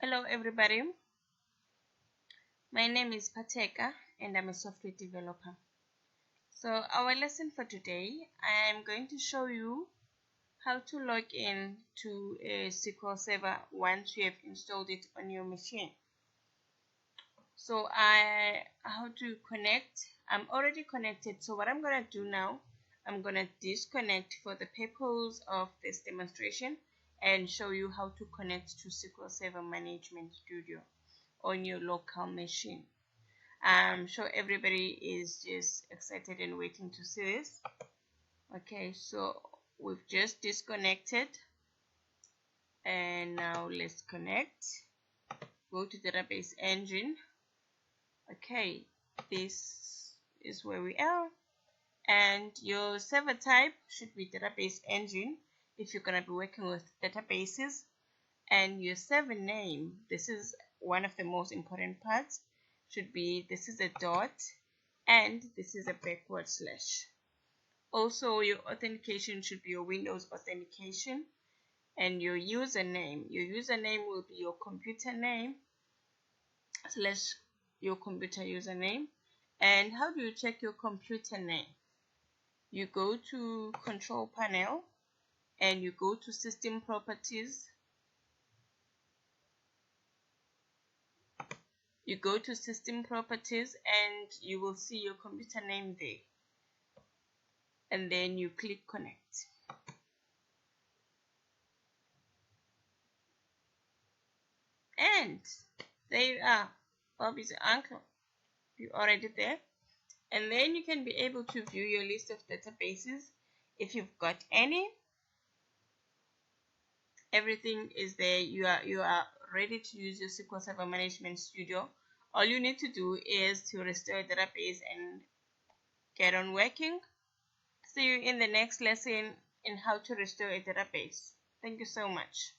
Hello everybody, my name is Pateka and I'm a software developer. So our lesson for today, I am going to show you how to log in to a SQL Server once you have installed it on your machine. So how to connect. I'm already connected, so what I'm going to do now, I'm going to disconnect for the purpose of this demonstration and show you how to connect to SQL Server Management Studio on your local machine. I'm sure everybody is just excited and waiting to see this. Okay, so we've just disconnected and now let's connect. Go to database engine. Okay, this is where we are, and your server type should be database engine if you're going to be working with databases, and your server name, this is one of the most important parts, should be, this is a dot and this is a backward slash. Also, your authentication should be your Windows authentication, and your username will be your computer name slash your computer username. And how do you check your computer name? You go to control panel and you go to system properties. You go to system properties and you will see your computer name there, and then you click connect. And there you are. Bob is your uncle. You're already there. And then you can be able to view your list of databases if you've got any. Everything is there. You are ready to use your SQL Server Management Studio. All you need to do is to restore a database and get on working. See you in the next lesson in how to restore a database. Thank you so much.